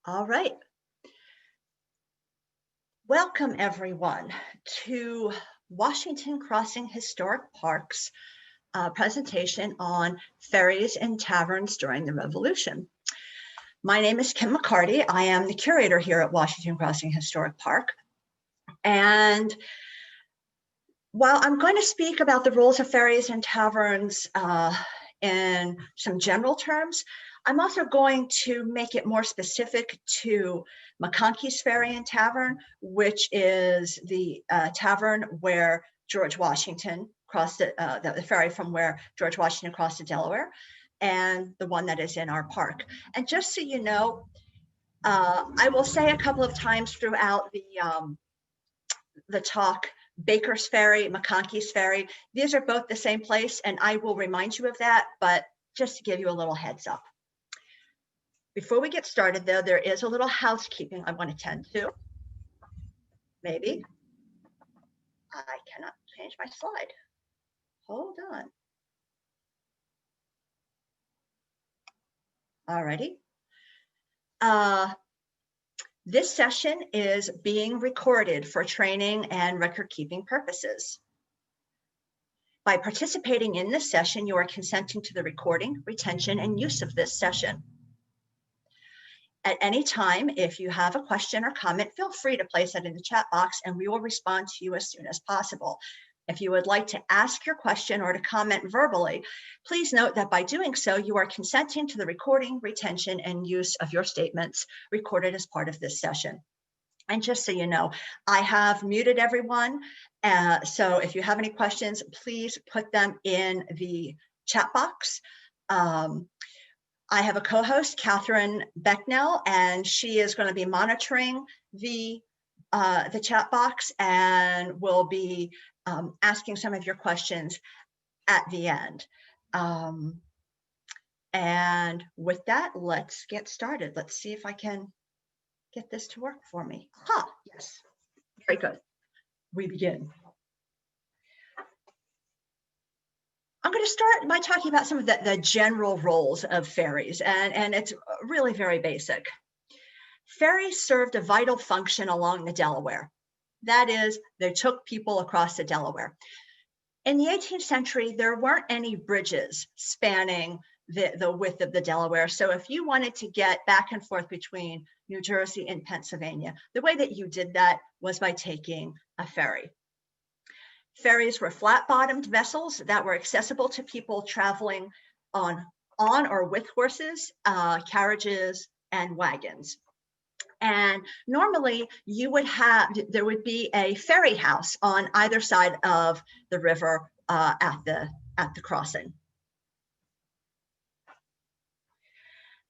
All right. Welcome, everyone, to Washington Crossing Historic Park's presentation on ferries and taverns during the Revolution. My name is Kim McCarty. I am the curator here at Washington Crossing Historic Park. And while I'm going to speak about the roles of ferries and taverns in some general terms, I'm also going to make it more specific to McConkey's Ferry and Tavern, which is the tavern where George Washington crossed the ferry from where George Washington crossed the Delaware, and the one that is in our park. And just so you know, I will say a couple of times throughout the talk, Baker's Ferry, McConkey's Ferry, these are both the same place, and I will remind you of that, but just to give you a little heads up. Before we get started, though, there is a little housekeeping I want to tend to. Maybe. I cannot change my slide. Hold on. Alrighty. This session is being recorded for training and record-keeping purposes. By participating in this session, you are consenting to the recording, retention, and use of this session. At any time, if you have a question or comment, feel free to place it in the chat box and we will respond to you as soon as possible. If you would like to ask your question or to comment verbally, please note that by doing so, you are consenting to the recording, retention, and use of your statements recorded as part of this session. And just so you know, I have muted everyone. So if you have any questions, please put them in the chat box. I have a co-host, Catherine Becknell, and she is going to be monitoring the chat box and will be asking some of your questions at the end. And with that, let's get started. Let's see if I can get this to work for me. Yes, very good. We begin. I'm going to start by talking about some of the general roles of ferries, and it's really very basic. Ferries served a vital function along the Delaware. That is, they took people across the Delaware. In the 18th century, there weren't any bridges spanning the width of the Delaware. So if you wanted to get back and forth between New Jersey and Pennsylvania, the way that you did that was by taking a ferry. Ferries were flat-bottomed vessels that were accessible to people traveling on or with horses, carriages, and wagons. And normally there would be a ferry house on either side of the river at the crossing.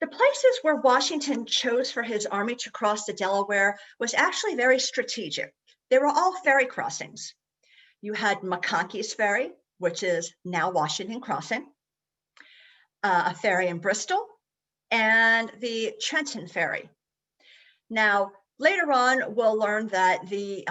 The places where Washington chose for his army to cross the Delaware was actually very strategic. They were all ferry crossings. You had McConkey's Ferry, which is now Washington Crossing, a ferry in Bristol, and the Trenton Ferry. Now, later on, we'll learn that the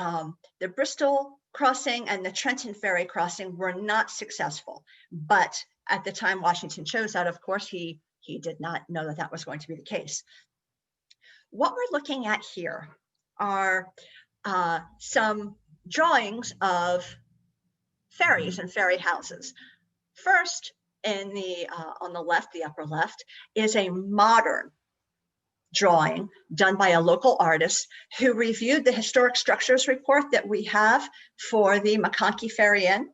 Bristol crossing and the Trenton Ferry crossing were not successful. But at the time Washington chose that, of course, he did not know that that was going to be the case. What we're looking at here are some drawings of ferries and ferry houses. First, on the left, the upper left, is a modern drawing done by a local artist who reviewed the historic structures report that we have for the McConkey Ferry Inn.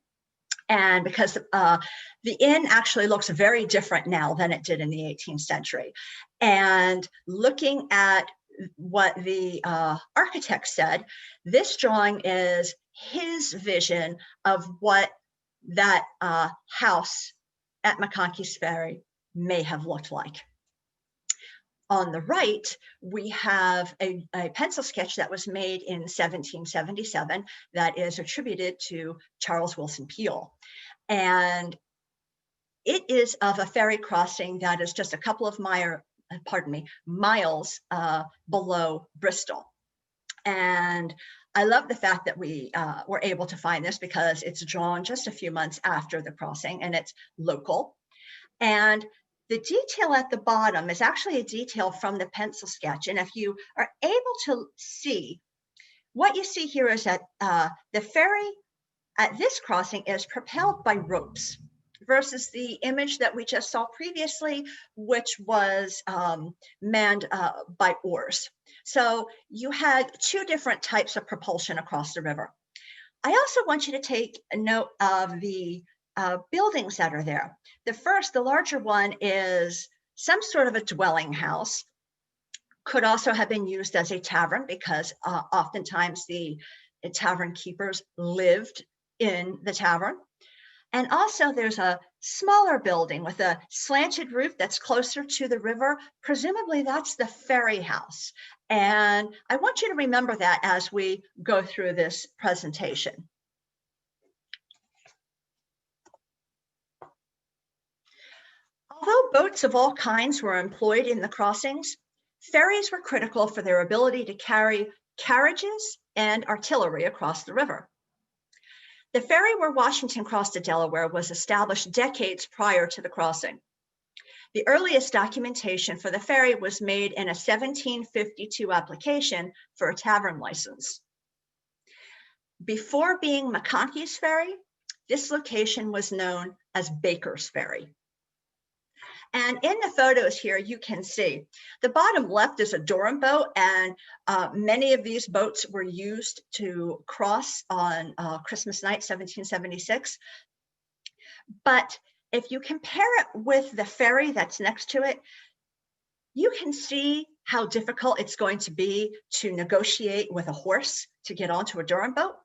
And because the inn actually looks very different now than it did in the 18th century. And looking at what the architect said, this drawing is his vision of what that house at McConkey's Ferry may have looked like. On the right, we have a pencil sketch that was made in 1777 that is attributed to Charles Willson Peale. And it is of a ferry crossing that is just a couple of miles below Bristol. And I love the fact that we were able to find this because it's drawn just a few months after the crossing and it's local. And The detail at the bottom is actually a detail from the pencil sketch. And if you are able to see, what you see here is that the ferry at this crossing is propelled by ropes versus the image that we just saw previously, which was manned by oars. So you had two different types of propulsion across the river. I also want you to take a note of the buildings that are there. The first, the larger one, is some sort of a dwelling house. Could also have been used as a tavern because oftentimes the tavern keepers lived in the tavern. And also there's a smaller building with a slanted roof that's closer to the river. Presumably that's the ferry house. And I want you to remember that as we go through this presentation. Although boats of all kinds were employed in the crossings, ferries were critical for their ability to carry carriages and artillery across the river. The ferry where Washington crossed the Delaware was established decades prior to the crossing. The earliest documentation for the ferry was made in a 1752 application for a tavern license. Before being McConkey's Ferry, this location was known as Baker's Ferry. And in the photos here, you can see the bottom left is a Durham boat, and many of these boats were used to cross on Christmas night, 1776. But if you compare it with the ferry that's next to it, you can see how difficult it's going to be to negotiate with a horse to get onto a Durham boat,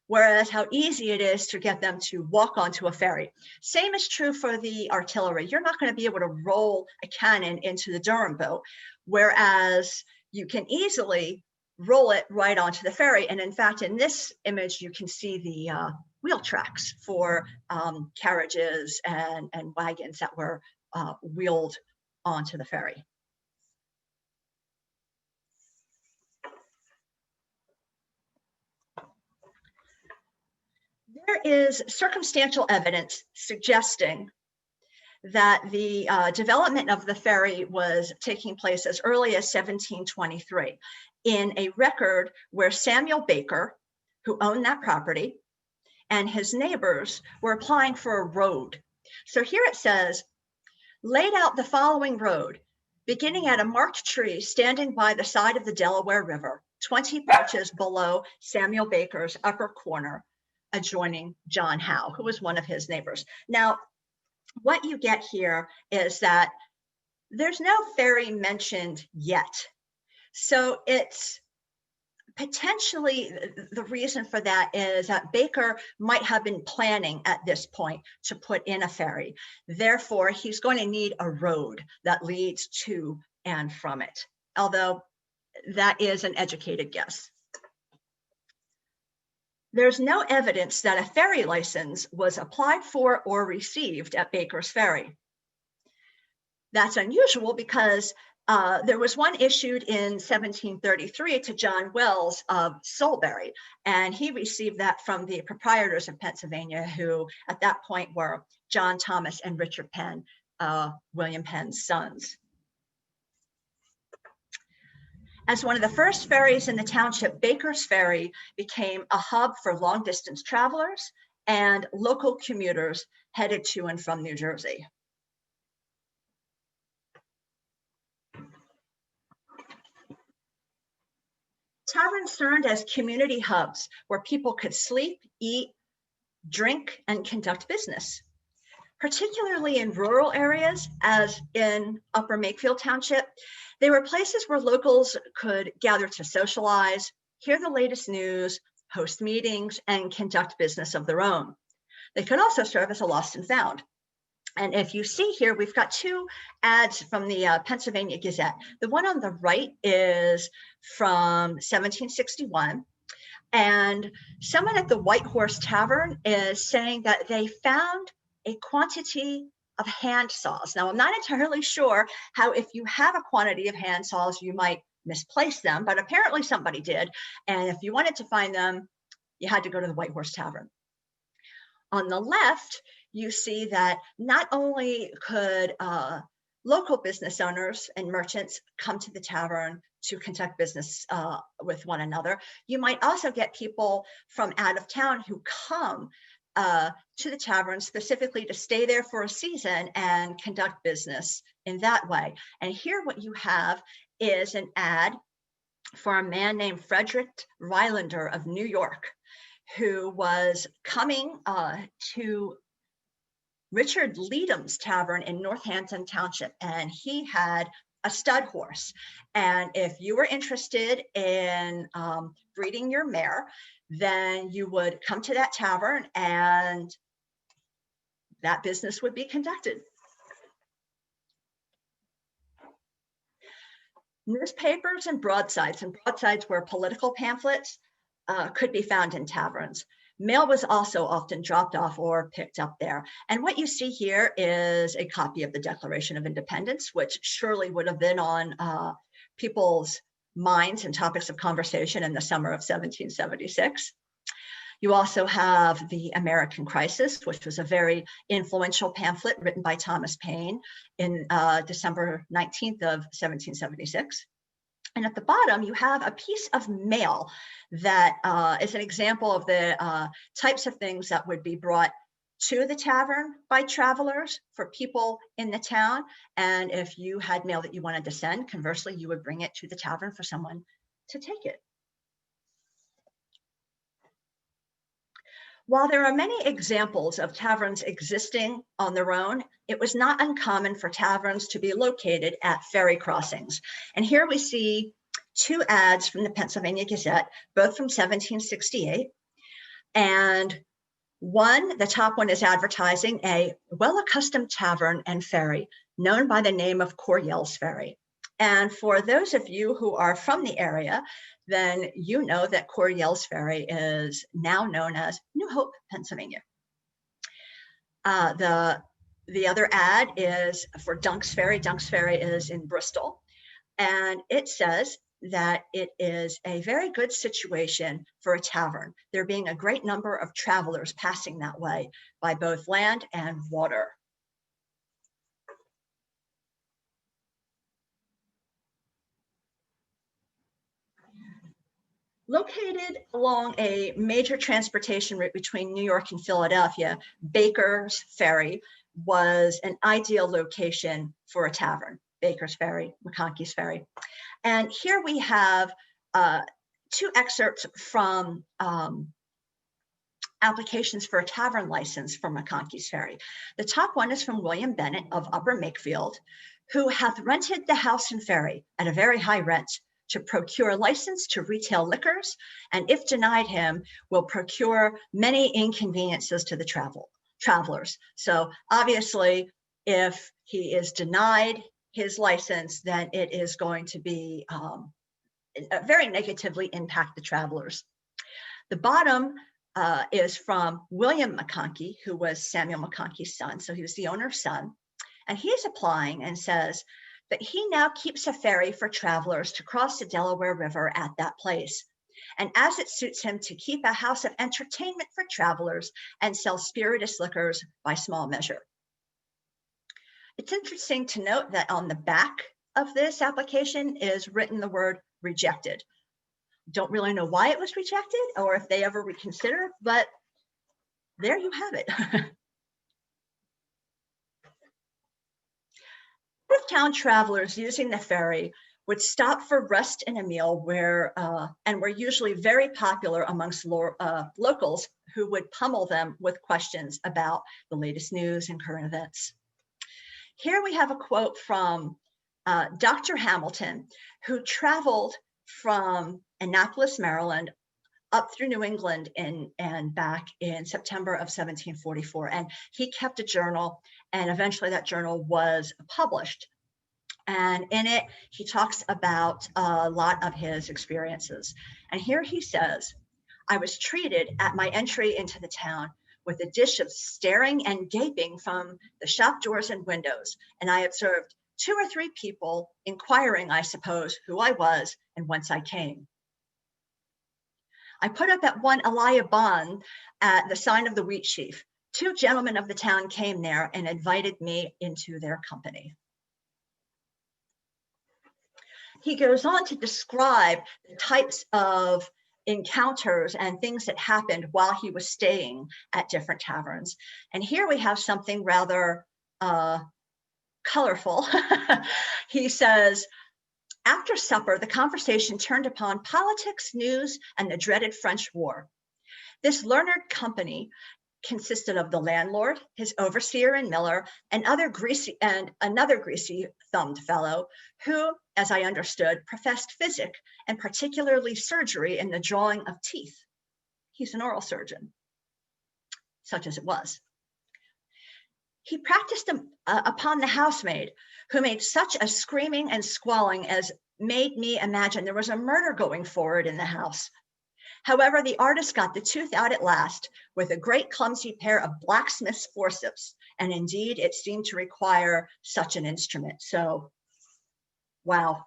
whereas how easy it is to get them to walk onto a ferry. Same is true for the artillery. You're not going to be able to roll a cannon into the Durham boat, whereas you can easily roll it right onto the ferry. And in fact, in this image, you can see the wheel tracks for carriages and wagons that were wheeled onto the ferry. There is circumstantial evidence suggesting that the development of the ferry was taking place as early as 1723 in a record where Samuel Baker, who owned that property, and his neighbors were applying for a road. So here it says, laid out the following road, beginning at a marked tree standing by the side of the Delaware River, 20 perches below Samuel Baker's upper corner, adjoining John Howe, who was one of his neighbors. Now, what you get here is that there's no ferry mentioned yet. So it's potentially, the reason for that is that Baker might have been planning at this point to put in a ferry. Therefore, he's going to need a road that leads to and from it, although that is an educated guess. There's no evidence that a ferry license was applied for or received at Baker's Ferry. That's unusual because there was one issued in 1733 to John Wells of Solebury, and he received that from the proprietors of Pennsylvania, who at that point were John Thomas and Richard Penn, William Penn's sons. As one of the first ferries in the township, Baker's Ferry became a hub for long distance travelers and local commuters headed to and from New Jersey. Taverns served as community hubs where people could sleep, eat, drink, and conduct business. Particularly in rural areas, as in Upper Makefield Township, they were places where locals could gather to socialize, hear the latest news, host meetings, and conduct business of their own. They could also serve as a lost and found. And if you see here, we've got two ads from the Pennsylvania Gazette. The one on the right is from 1761. And someone at the White Horse Tavern is saying that they found a quantity of hand saws. Now, I'm not entirely sure how, if you have a quantity of hand saws, you might misplace them, but apparently somebody did. And if you wanted to find them, you had to go to the White Horse Tavern. On the left, you see that not only could local business owners and merchants come to the tavern to conduct business with one another. You might also get people from out of town who come to the tavern specifically to stay there for a season and conduct business in that way. And here what you have is an ad for a man named Frederick Rylander of New York, who was coming to Richard Leadham's Tavern in Northampton Township, and he had a stud horse. And if you were interested in breeding your mare, then you would come to that tavern and that business would be conducted. Newspapers and broadsides were political pamphlets, could be found in taverns. Mail was also often dropped off or picked up there. And what you see here is a copy of the Declaration of Independence, which surely would have been on people's minds and topics of conversation in the summer of 1776. You also have the American Crisis, which was a very influential pamphlet written by Thomas Paine in December 19th of 1776. And at the bottom, you have a piece of mail that is an example of the types of things that would be brought to the tavern by travelers for people in the town. And if you had mail that you wanted to send, conversely, you would bring it to the tavern for someone to take it. While there are many examples of taverns existing on their own, it was not uncommon for taverns to be located at ferry crossings. And here we see two ads from the Pennsylvania Gazette, both from 1768. And the top one is advertising a well-accustomed tavern and ferry known by the name of Coryell's Ferry. And for those of you who are from the area, then you know that Coryell's Ferry is now known as New Hope, Pennsylvania. The other ad is for Dunk's Ferry. Dunk's Ferry is in Bristol, and it says that it is a very good situation for a tavern, there being a great number of travelers passing that way by both land and water. Located along a major transportation route between New York and Philadelphia, Baker's Ferry was an ideal location for a tavern. Baker's Ferry, McConkey's Ferry. And here we have two excerpts from applications for a tavern license for McConkey's Ferry. The top one is from William Bennett of Upper Makefield, who hath rented the house and ferry at a very high rent to procure license to retail liquors, and if denied him, will procure many inconveniences to the travelers. So obviously, if he is denied his license, then it is going to be very negatively impact the travelers. The bottom is from William McConkey, who was Samuel McConkey's son. So he was the owner's son. And he's applying and says that he now keeps a ferry for travelers to cross the Delaware River at that place. And as it suits him to keep a house of entertainment for travelers and sell spirituous liquors by small measure. It's interesting to note that on the back of this application is written the word rejected. Don't really know why it was rejected or if they ever reconsidered, but there you have it. Town travelers using the ferry would stop for rest and a meal and were usually very popular amongst locals who would pummel them with questions about the latest news and current events. Here we have a quote from Dr. Hamilton, who traveled from Annapolis, Maryland, up through New England and back in September of 1744. And he kept a journal, and eventually that journal was published. And in it, he talks about a lot of his experiences. And here he says, I was treated at my entry into the town with a dish of staring and gaping from the shop doors and windows. And I observed 2 or 3 people inquiring, I suppose, who I was and whence I came. I put up at one Eliaban at the sign of the Wheat Sheaf. 2 gentlemen of the town came there and invited me into their company. He goes on to describe the types of encounters and things that happened while he was staying at different taverns. And here we have something rather colorful. He says, after supper, the conversation turned upon politics, news, and the dreaded French war. This learned company consisted of the landlord, his overseer and miller, and another greasy-thumbed fellow who, as I understood, professed physic and particularly surgery in the drawing of teeth. He's an oral surgeon, such as it was. He practiced upon the housemaid, who made such a screaming and squalling as made me imagine there was a murder going forward in the house. However, the artist got the tooth out at last with a great clumsy pair of blacksmith's forceps, and indeed it seemed to require such an instrument. So, wow.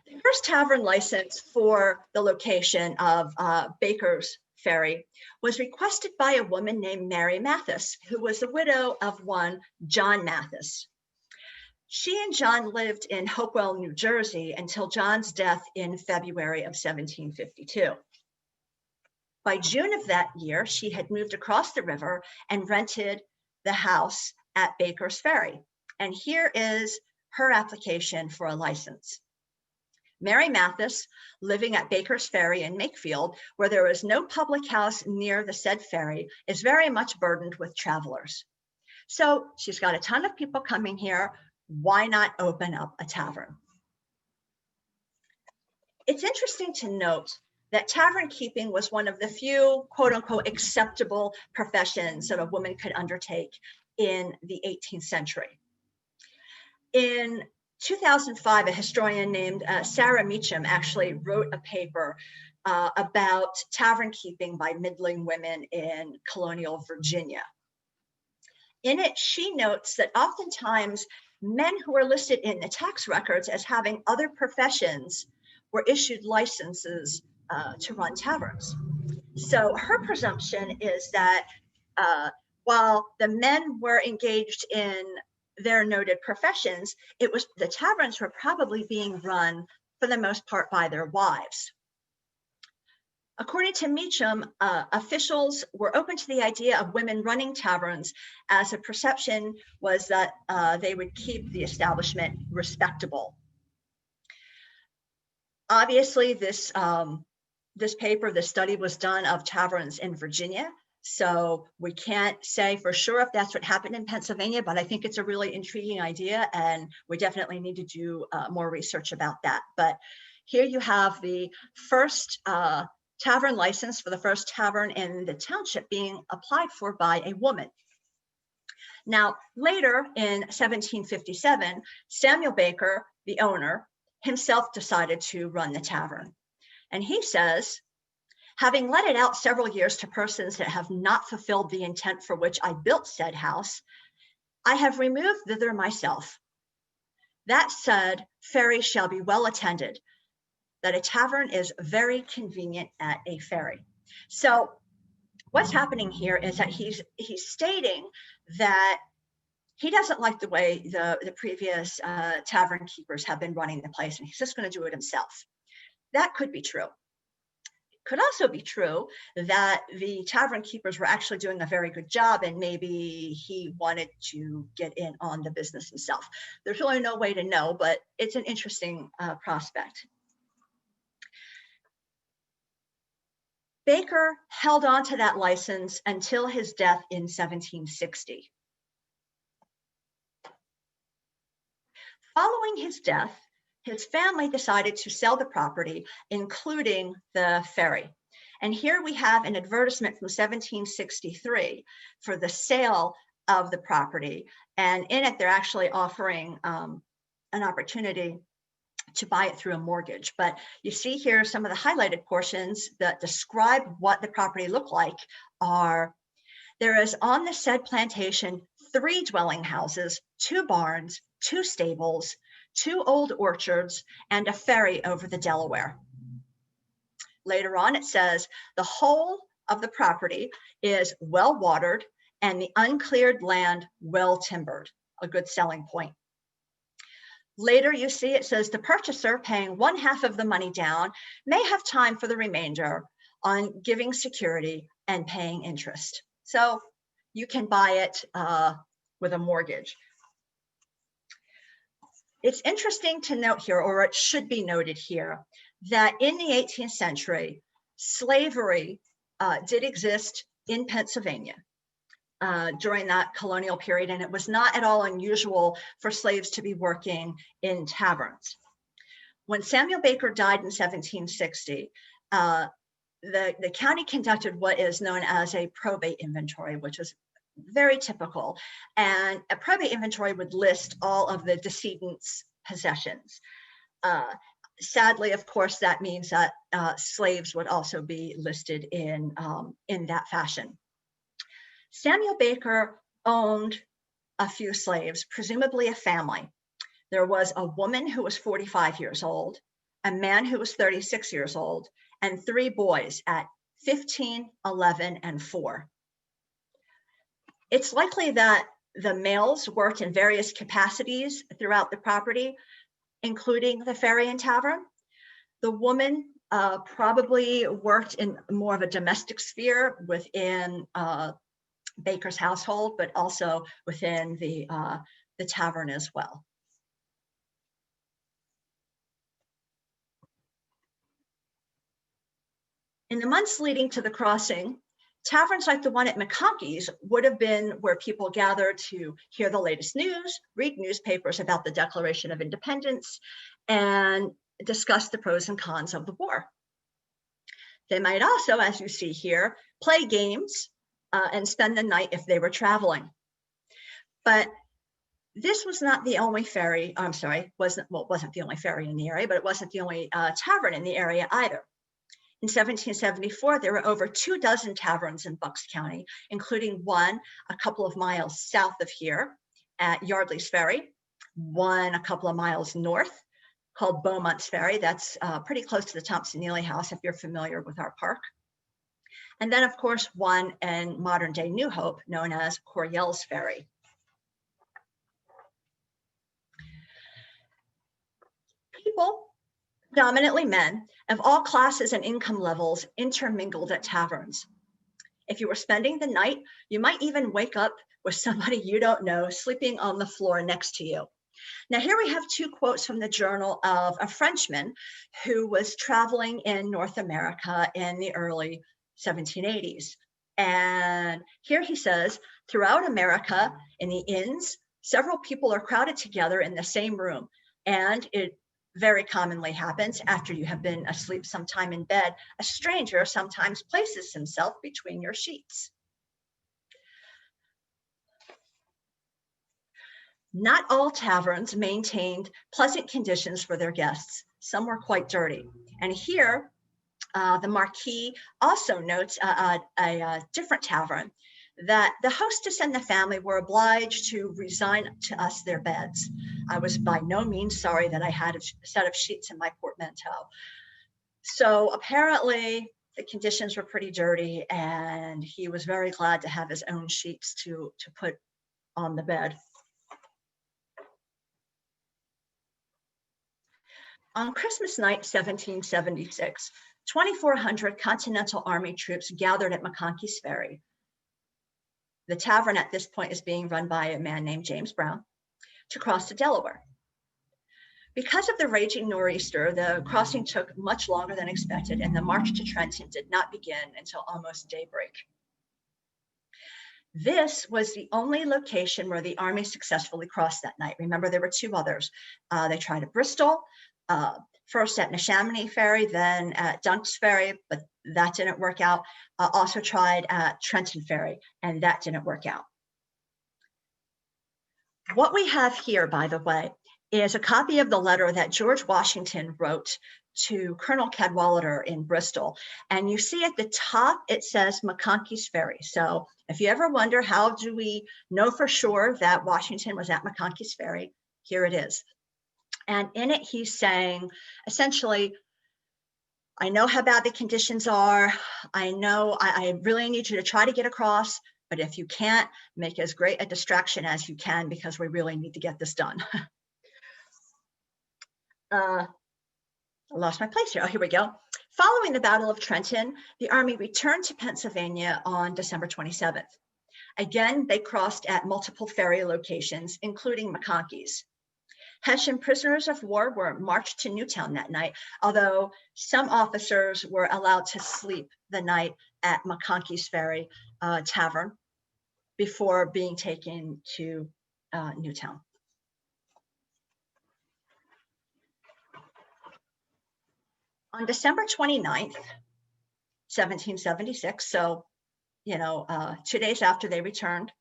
The first tavern license for the location of Baker's Ferry was requested by a woman named Mary Mathis, who was the widow of one John Mathis. She and John lived in Hopewell, New Jersey until John's death in February of 1752. By June of that year, she had moved across the river and rented the house at Baker's Ferry. And here is her application for a license. Mary Mathis, living at Baker's Ferry in Makefield, where there is no public house near the said ferry, is very much burdened with travelers. So she's got a ton of people coming here. Why not open up a tavern? It's interesting to note that tavern keeping was one of the few quote unquote acceptable professions that a woman could undertake in the 18th century. In 2005, a historian named Sarah Meacham actually wrote a paper about tavern keeping by middling women in colonial Virginia. In it, she notes that oftentimes men who were listed in the tax records as having other professions were issued licenses to run taverns. So her presumption is that while the men were engaged in their noted professions, it was the taverns were probably being run for the most part by their wives. According to Meacham, officials were open to the idea of women running taverns, as a perception was that they would keep the establishment respectable. Obviously, this study was done of taverns in Virginia, so we can't say for sure if that's what happened in Pennsylvania, but I think it's a really intriguing idea, and we definitely need to do more research about that. But here you have the first tavern license for the first tavern in the township being applied for by a woman. Now, later in 1757, Samuel Baker, the owner, himself decided to run the tavern. And he says, having let it out several years to persons that have not fulfilled the intent for which I built said house, I have removed thither myself. That said, ferry shall be well attended, that a tavern is very convenient at a ferry. So what's happening here is that he's stating that he doesn't like the way the previous tavern keepers have been running the place, and he's just going to do it himself. That could be true. It could also be true that the tavern keepers were actually doing a very good job, and maybe he wanted to get in on the business himself. There's really no way to know, but it's an interesting prospect. Baker held on to that license until his death in 1760. Following his death, his family decided to sell the property, including the ferry. And here we have an advertisement from 1763 for the sale of the property. And in it, they're actually offering an opportunity to buy it through a mortgage. But you see here some of the highlighted portions that describe what the property looked like are, there is on the said plantation 3 dwelling houses, 2 barns, 2 stables, 2 old orchards, and a ferry over the Delaware. Later on, it says the whole of the property is well watered and the uncleared land well timbered. a good selling point. Later, you see it says the purchaser paying 1/2 of the money down may have time for the remainder on giving security and paying interest. So you can buy it with a mortgage. It's interesting to note here, or it should be noted here, that in the 18th century, slavery did exist in Pennsylvania during that colonial period, and it was not at all unusual for slaves to be working in taverns. When Samuel Baker died in 1760, the county conducted what is known as a probate inventory, which is very typical. And a probate inventory would list all of the decedent's possessions. Sadly, of course, that means that slaves would also be listed in that fashion. Samuel Baker owned a few slaves, presumably a family. There was a woman who was 45 years old, a man who was 36 years old, and 3 boys at 15, 11, and 4. It's likely that the males worked in various capacities throughout the property, including the Ferry and Tavern. The woman probably worked in more of a domestic sphere within Baker's household, but also within the tavern as well. In the months leading to the crossing, taverns like the one at McConkey's would have been where people gathered to hear the latest news, read newspapers about the Declaration of Independence, and discuss the pros and cons of the war. They might also, as you see here, play games and spend the night if they were traveling. But this was not the only ferry, it wasn't the only ferry in the area, but it wasn't the only tavern in the area either. In 1774, there were over 24 taverns in Bucks County, including one a couple of miles south of here at Yardley's Ferry, one a couple of miles north called Beaumont's Ferry. That's pretty close to the Thompson-Neely House, if you're familiar with our park. And then, of course, one in modern-day New Hope, known as Coryell's Ferry. People, predominantly men, of all classes and income levels intermingled at taverns. If you were spending the night, you might even wake up with somebody you don't know sleeping on the floor next to you. Now, here we have 2 quotes from the journal of a Frenchman who was traveling in North America in the early 1780s. And here he says, throughout America, in the inns, several people are crowded together in the same room, and it very commonly happens after you have been asleep sometime in bed, a stranger sometimes places himself between your sheets. Not all taverns maintained pleasant conditions for their guests. Some were quite dirty. And here, the Marquis also notes a different tavern, that the hostess and the family were obliged to resign to us their beds. I was by no means sorry that I had a set of sheets in my portmanteau. So apparently the conditions were pretty dirty, and he was very glad to have his own sheets to put on the bed. On Christmas night, 1776, 2,400 Continental Army troops gathered at McConkey's Ferry. The tavern at this point is being run by a man named James Brown, to cross the Delaware. Because of the raging nor'easter, the crossing took much longer than expected, and the march to Trenton did not begin until almost daybreak. This was the only location where the Army successfully crossed that night. Remember, there were 2 others. They tried at Bristol, first at Neshaminy Ferry, then at Dunk's Ferry, but that didn't work out. Also tried at Trenton Ferry, and that didn't work out. What we have here, by the way, is a copy of the letter that George Washington wrote to Colonel Cadwallader in Bristol. And you see at the top, it says McConkey's Ferry. So if you ever wonder, how do we know for sure that Washington was at McConkey's Ferry? Here it is. And in it, he's saying, essentially, I know how bad the conditions are. I know I really need you to try to get across. But if you can't, make as great a distraction as you can, because we really need to get this done. I lost my place here. Oh, here we go. Following the Battle of Trenton, the Army returned to Pennsylvania on December 27th. Again, they crossed at multiple ferry locations, including McConkey's. Hessian prisoners of war were marched to Newtown that night, although some officers were allowed to sleep the night at McConkey's Ferry Tavern before being taken to Newtown. On December 29th, 1776, so 2 days after they returned,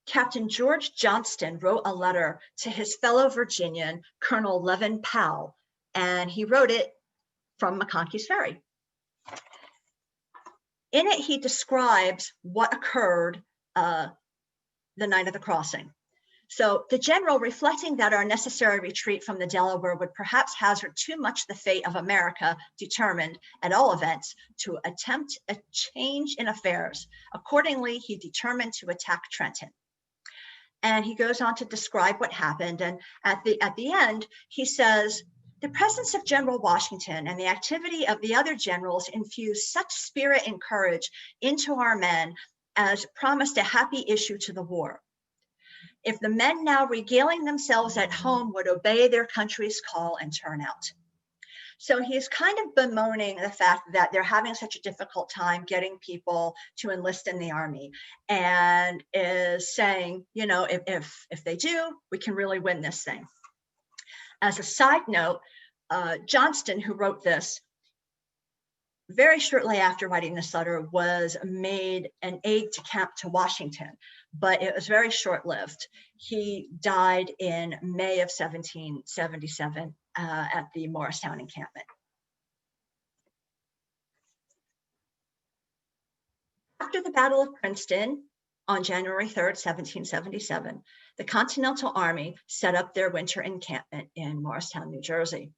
Captain George Johnston wrote a letter to his fellow Virginian, Colonel Levin Powell, and he wrote it from McConkey's Ferry. In it, he describes what occurred the night of the crossing. So the general, reflecting that our necessary retreat from the Delaware would perhaps hazard too much the fate of America, determined, at all events, to attempt a change in affairs. Accordingly, he determined to attack Trenton. And he goes on to describe what happened. And at the end, he says, the presence of General Washington and the activity of the other generals infused such spirit and courage into our men as promised a happy issue to the war. If the men now regaling themselves at home would obey their country's call and turn out. So he's kind of bemoaning the fact that they're having such a difficult time getting people to enlist in the Army, and is saying, if they do, we can really win this thing. As a side note, Johnston, who wrote this, very shortly after writing this letter, was made an aide-de-camp to Washington, but it was very short-lived. He died in May of 1777 at the Morristown encampment. After the Battle of Princeton on January 3rd, 1777, the Continental Army set up their winter encampment in Morristown, New Jersey.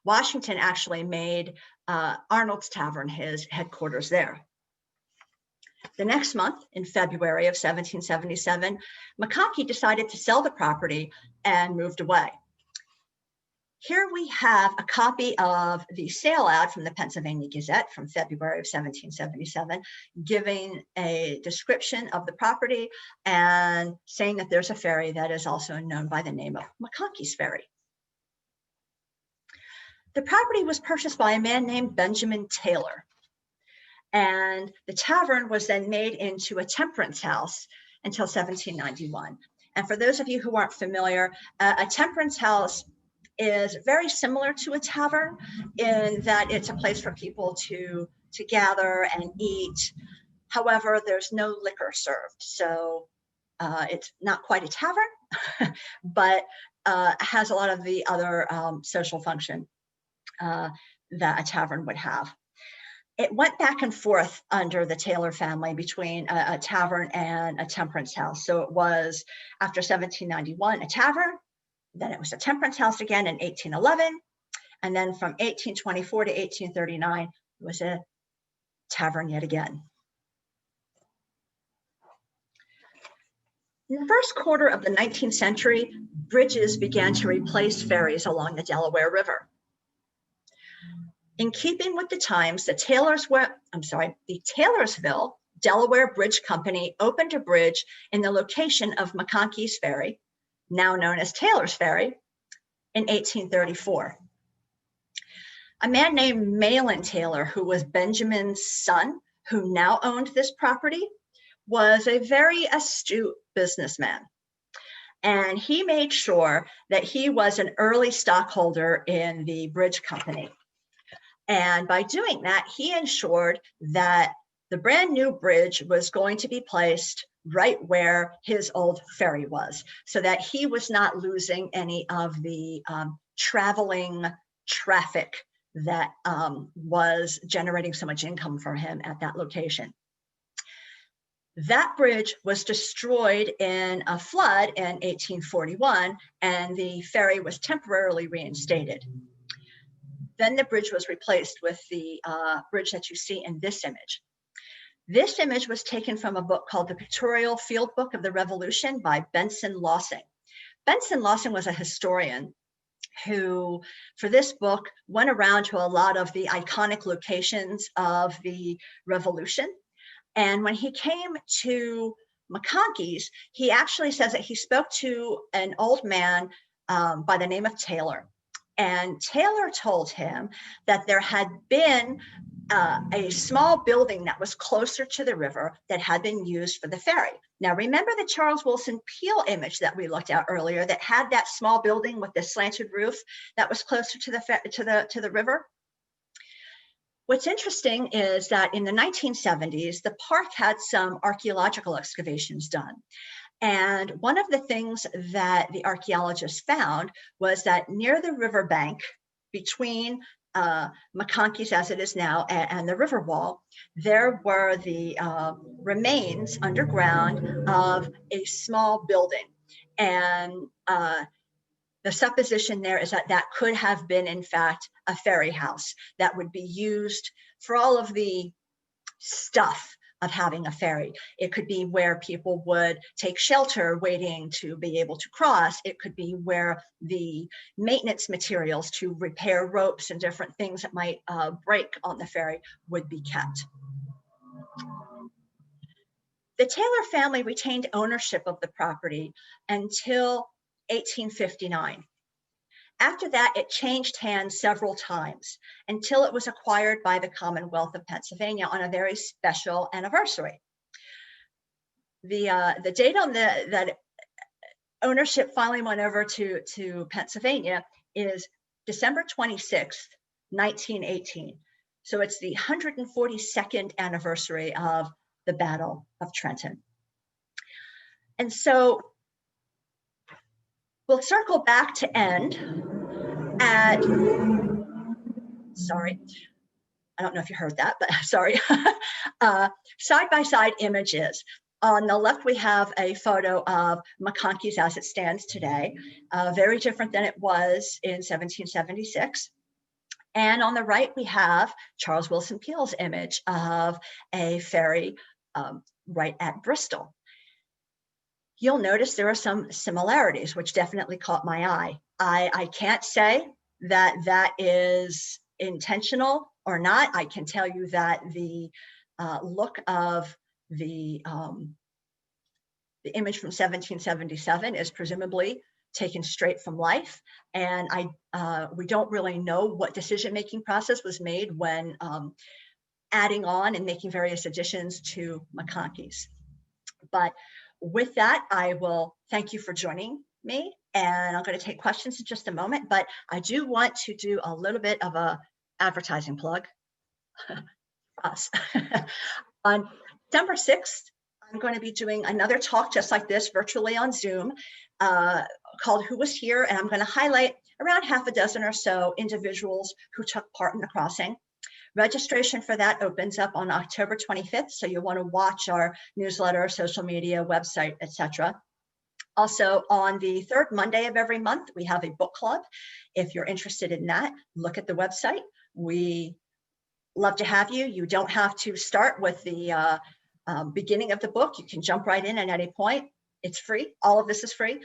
Washington actually made Arnold's Tavern his headquarters there. The next month, in February of 1777, McConkey decided to sell the property and moved away. Here we have a copy of the sale ad from the Pennsylvania Gazette from February of 1777, giving a description of the property and saying that there's a ferry that is also known by the name of McConkey's Ferry. The property was purchased by a man named Benjamin Taylor, and the tavern was then made into a temperance house until 1791. And for those of you who aren't familiar, a temperance house is very similar to a tavern in that it's a place for people to gather and eat. However, there's no liquor served, so it's not quite a tavern, but has a lot of the other social function that a tavern would have. It went back and forth under the Taylor family between a tavern and a temperance house. So it was, after 1791, a tavern, then it was a temperance house again in 1811, and then from 1824 to 1839, it was a tavern yet again. In the first quarter of the 19th century, bridges began to replace ferries along the Delaware River. In keeping with the times, the Taylorsville Delaware Bridge Company opened a bridge in the location of McConkey's Ferry, now known as Taylor's Ferry, in 1834. A man named Mahlon Taylor, who was Benjamin's son, who now owned this property, was a very astute businessman. And he made sure that he was an early stockholder in the bridge company. And by doing that, he ensured that the brand new bridge was going to be placed right where his old ferry was, so that he was not losing any of the traveling traffic that was generating so much income for him at that location. That bridge was destroyed in a flood in 1841, and the ferry was temporarily reinstated. Then the bridge was replaced with the bridge that you see in this image. This image was taken from a book called The Pictorial Field Book of the Revolution by Benson Lawson. Benson Lawson was a historian who, for this book, went around to a lot of the iconic locations of the Revolution. And when he came to McConkey's, he actually says that he spoke to an old man by the name of Taylor. And Taylor told him that there had been a small building that was closer to the river that had been used for the ferry. Now, remember the Charles Willson Peale image that we looked at earlier that had that small building with the slanted roof that was closer to the river? What's interesting is that in the 1970s, the park had some archaeological excavations done. And one of the things that the archaeologists found was that near the riverbank, between McConkey's as it is now and the river wall, there were the remains underground of a small building. And the supposition there is that that could have been, in fact, a ferry house that would be used for all of the stuff of having a ferry. It could be where people would take shelter waiting to be able to cross. It could be where the maintenance materials to repair ropes and different things that might break on the ferry would be kept. The Taylor family retained ownership of the property until 1859. After that, it changed hands several times until it was acquired by the Commonwealth of Pennsylvania on a very special anniversary. The date on that ownership finally went over to Pennsylvania is December 26th, 1918. So it's the 142nd anniversary of the Battle of Trenton. And so we'll circle back to end at, sorry, I don't know if you heard that, but sorry, side-by-side images. On the left, we have a photo of McConkey's as it stands today, very different than it was in 1776. And on the right, we have Charles Willson Peale's image of a ferry right at Bristol. You'll notice there are some similarities, which definitely caught my eye. I can't say that that is intentional or not. I can tell you that the look of the image from 1777 is presumably taken straight from life. And we don't really know what decision-making process was made when adding on and making various additions to McConkey's. But with that, I will thank you for joining me, and I'm going to take questions in just a moment, but I do want to do a little bit of a advertising plug for us. On December 6th, I'm going to be doing another talk just like this virtually on Zoom called Who Was Here? And I'm going to highlight around half a dozen or so individuals who took part in the crossing. Registration for that opens up on October 25th, so you'll want to watch our newsletter, social media, website, etc. Also, on the third Monday of every month, we have a book club. If you're interested in that, look at the website. We love to have you. You don't have to start with the beginning of the book. You can jump right in at any point. It's free. All of this is free.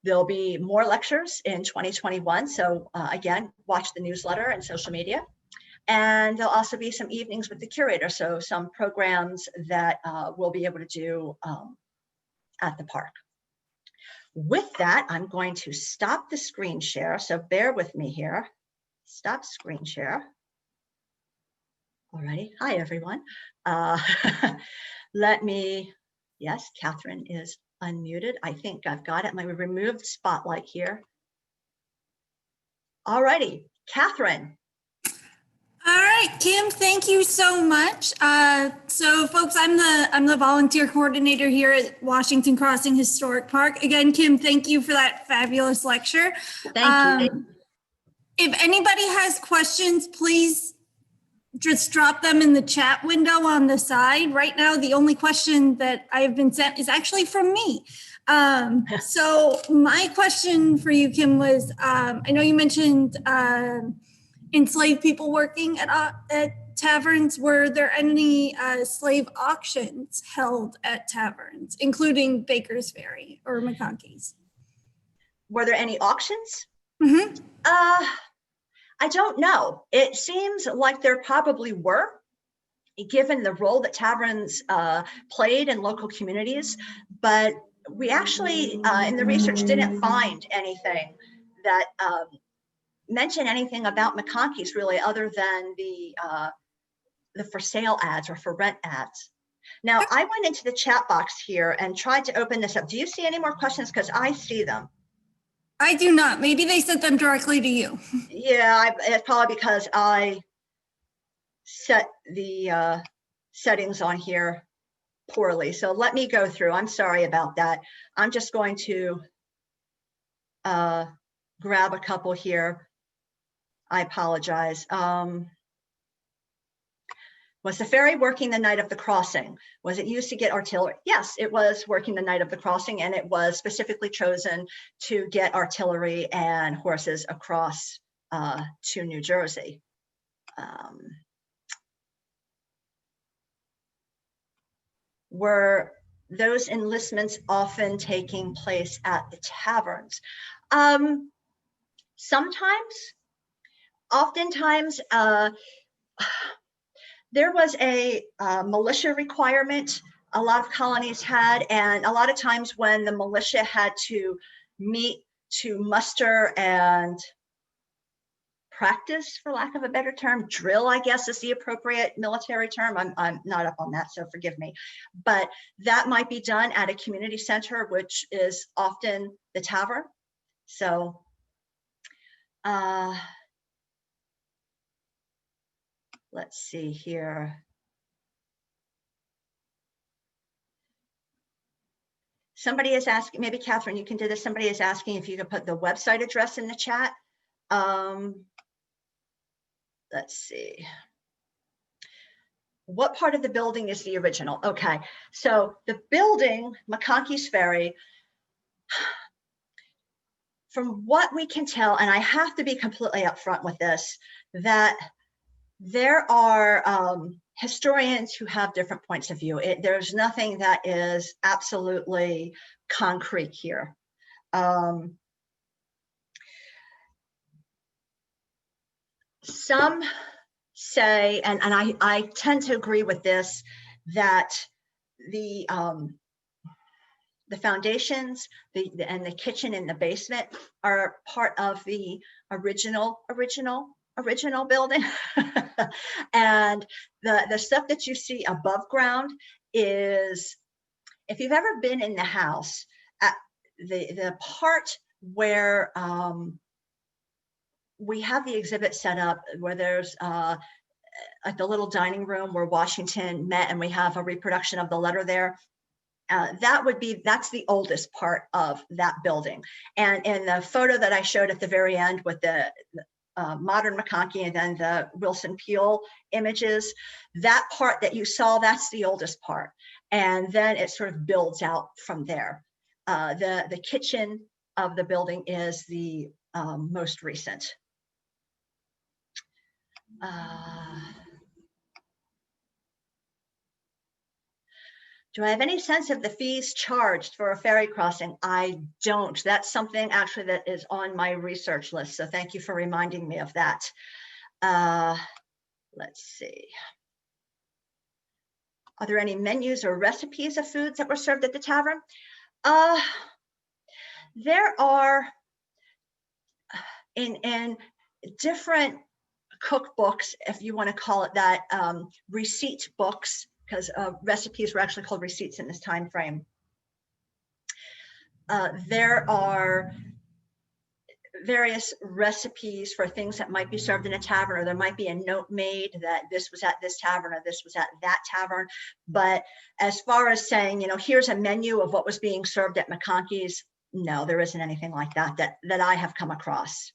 There'll be more lectures in 2021. So again, watch the newsletter and social media. And there'll also be some evenings with the curator. So some programs that we'll be able to do at the park. With that, I'm going to stop the screen share. So bear with me here. Stop screen share. Alrighty. Hi, everyone. Let me, yes, Catherine is unmuted. I think I've got it. My removed spotlight here. All righty, Catherine. All right, Kim, thank you so much. So folks, I'm the volunteer coordinator here at Washington Crossing Historic Park. Again, Kim, thank you for that fabulous lecture. Thank you. If anybody has questions, please just drop them in the chat window on the side. Right now, the only question that I have been sent is actually from me. So my question for you, Kim, was, I know you mentioned enslaved people working at taverns, were there any slave auctions held at taverns, including Baker's Ferry or McConkey's? Were there any auctions? Mm-hmm. I don't know. It seems like there probably were, given the role that taverns played in local communities, but we actually, in the research, didn't find anything that mentioned anything about McConkey's really, other than the for sale ads or for rent ads. Now, I went into the chat box here and tried to open this up. Do you see any more questions? Because I see them. I do not. Maybe they sent them directly to you. Yeah, it's probably because I set the settings on here poorly. So let me go through. I'm sorry about that. I'm just going to grab a couple here. I apologize. Was the ferry working the night of the crossing? Was it used to get artillery? Yes, it was working the night of the crossing, and it was specifically chosen to get artillery and horses across to New Jersey. Were those enlistments often taking place at the taverns? Sometimes, oftentimes, there was a militia requirement a lot of colonies had, and a lot of times when the militia had to meet to muster and practice, for lack of a better term, drill, I guess is the appropriate military term. I'm not up on that, so forgive me. But that might be done at a community center, which is often the tavern. So let's see here. Somebody is asking, maybe Catherine, you can do this. Somebody is asking if you could put the website address in the chat. Let's see. What part of the building is the original? Okay, so the building, McConkey's Ferry, from what we can tell, and I have to be completely upfront with this, that there are historians who have different points of view. There's nothing that is absolutely concrete here. Some say, and I tend to agree with this, that the foundations, and the kitchen in the basement are part of the original building. And the stuff that you see above ground is, if you've ever been in the house, at the part where we have the exhibit set up, where there's at the little dining room where Washington met, and we have a reproduction of the letter there. That's the oldest part of that building. And in the photo that I showed at the very end with the modern McConkey and then the Wilson Peel images, that part that you saw, that's the oldest part. And then it sort of builds out from there. The kitchen of the building is the most recent. Do I have any sense of the fees charged for a ferry crossing? I don't. That's something actually that is on my research list. So thank you for reminding me of that. Let's see. Are there any menus or recipes of foods that were served at the tavern? There are in different cookbooks, if you want to call it that, receipt books, because recipes were actually called receipts in this time frame. There are various recipes for things that might be served in a tavern, or there might be a note made that this was at this tavern or this was at that tavern. But as far as saying, you know, here's a menu of what was being served at McConkey's, no, there isn't anything like that that I have come across.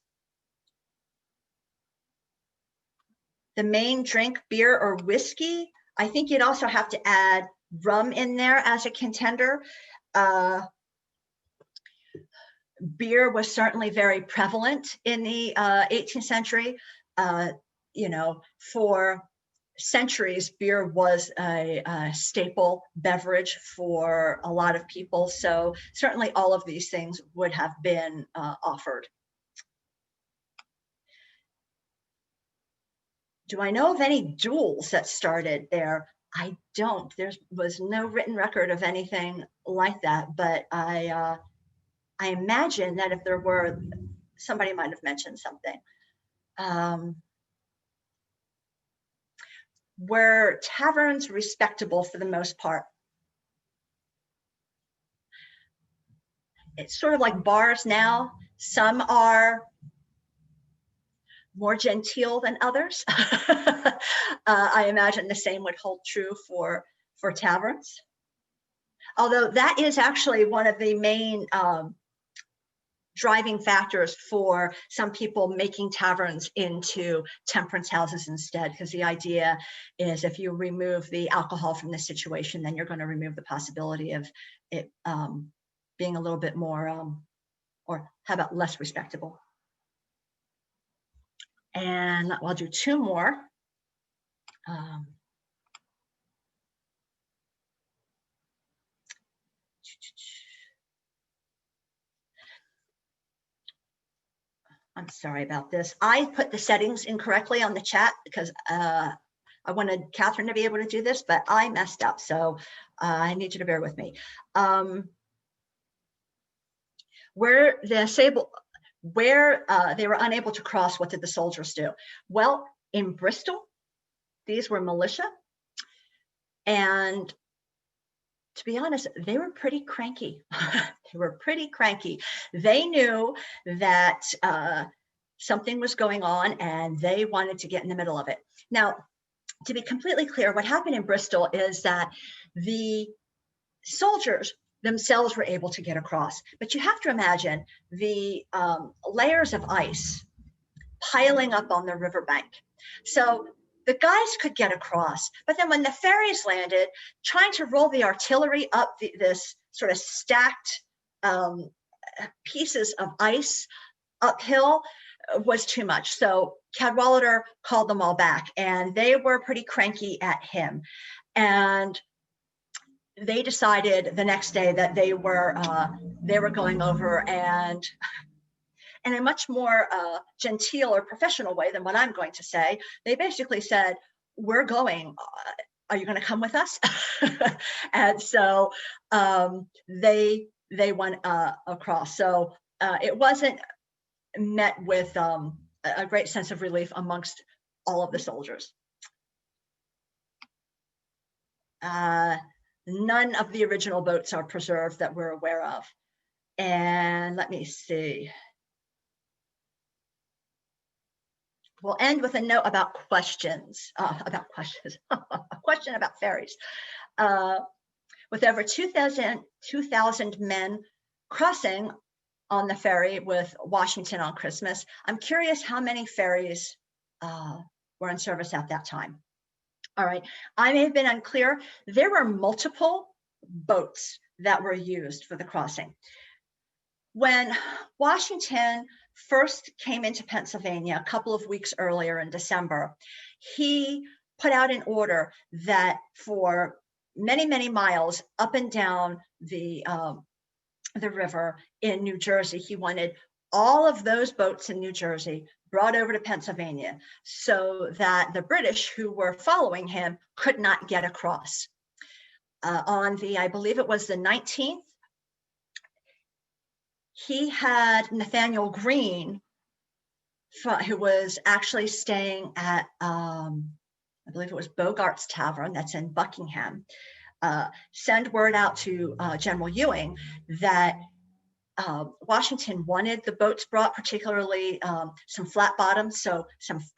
The main drink, beer or whiskey, I think you'd also have to add rum in there as a contender. Beer was certainly very prevalent in the 18th century, you know, for centuries, beer was a staple beverage for a lot of people. So certainly all of these things would have been offered. Do I know of any duels that started there? I don't. There was no written record of anything like that, but I imagine that if there were, somebody might have mentioned something. Were taverns respectable for the most part? It's sort of like bars now. Some are more genteel than others. I imagine the same would hold true for taverns. Although that is actually one of the main driving factors for some people making taverns into temperance houses instead, because the idea is if you remove the alcohol from the situation, then you're going to remove the possibility of it being a little bit more, or how about less respectable. And I'll do two more. I'm sorry about this. I put the settings incorrectly on the chat because I wanted Catherine to be able to do this, but I messed up. So I need you to bear with me. Where they were unable to cross, what did the soldiers do? Well, in Bristol, these were militia. And to be honest, they were pretty cranky. They were pretty cranky. They knew that something was going on and they wanted to get in the middle of it. Now, to be completely clear, what happened in Bristol is that the soldiers themselves were able to get across. But you have to imagine the layers of ice piling up on the riverbank. So the guys could get across, but then when the ferries landed, trying to roll the artillery up this sort of stacked pieces of ice uphill was too much. So Cadwallader called them all back, and they were pretty cranky at him. And they decided the next day that they were going over, and in a much more genteel or professional way than what I'm going to say, they basically said, we're going, are you going to come with us? And so they went across. So it wasn't met with a great sense of relief amongst all of the soldiers. None of the original boats are preserved that we're aware of. And let me see. We'll end with a note about questions, a question about ferries. With over 2,000 men crossing on the ferry with Washington on Christmas, I'm curious how many ferries were in service at that time. All right, I may have been unclear. There were multiple boats that were used for the crossing. When Washington first came into Pennsylvania a couple of weeks earlier in December, he put out an order that for many, many miles up and down the river in New Jersey, he wanted all of those boats in New Jersey brought over to Pennsylvania so that the British who were following him could not get across. On the, I believe it was the 19th, he had Nathaniel Greene, who was actually staying at, I believe it was Bogart's Tavern, that's in Buckingham, send word out to General Ewing that Washington wanted the boats brought, particularly some flat bottoms. So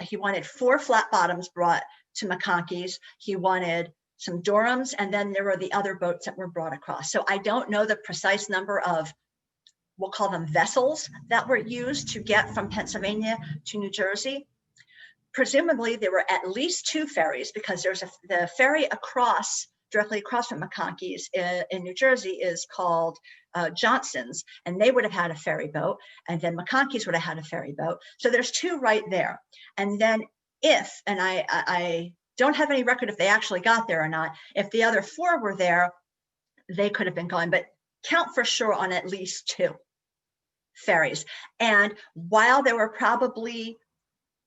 he wanted 4 flat bottoms brought to McConkey's. He wanted some Durhams, and then there were the other boats that were brought across. So I don't know the precise number of, we'll call them vessels, that were used to get from Pennsylvania to New Jersey. Presumably there were at least 2 ferries, because there's the ferry directly across from McConkey's in New Jersey is called Johnson's, and they would have had a ferry boat, and then McConkey's would have had a ferry boat. So there's 2 right there. And then if, and I Don't have any record if they actually got there or not. If the other 4 were there, they could have been gone, but count for sure on at least 2 ferries. And while there were probably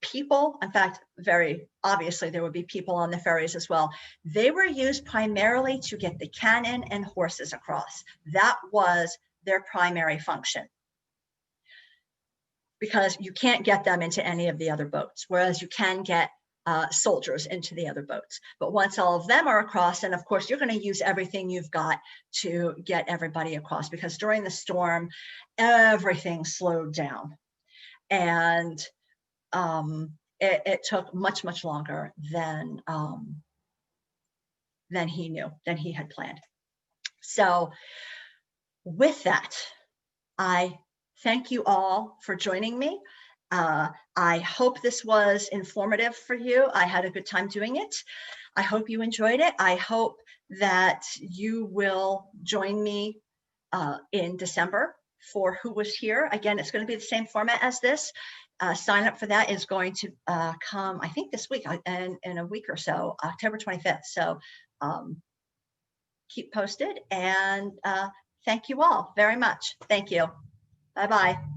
people, in fact, very obviously there would be people on the ferries as well, they were used primarily to get the cannon and horses across. That was their primary function, because you can't get them into any of the other boats, whereas you can get soldiers into the other boats. But once all of them are across, and of course you're going to use everything you've got to get everybody across, because during the storm, everything slowed down. And it took much, much longer than he had planned. So with that, I thank you all for joining me. I hope this was informative for you. I had a good time doing it. I hope you enjoyed it. I hope that you will join me in December for Who Was Here. Again, it's going to be the same format as this. Sign up for that is going to come, I think, this week, and in a week or so, October 25th. So keep posted, and thank you all very much. Thank you. Bye-bye.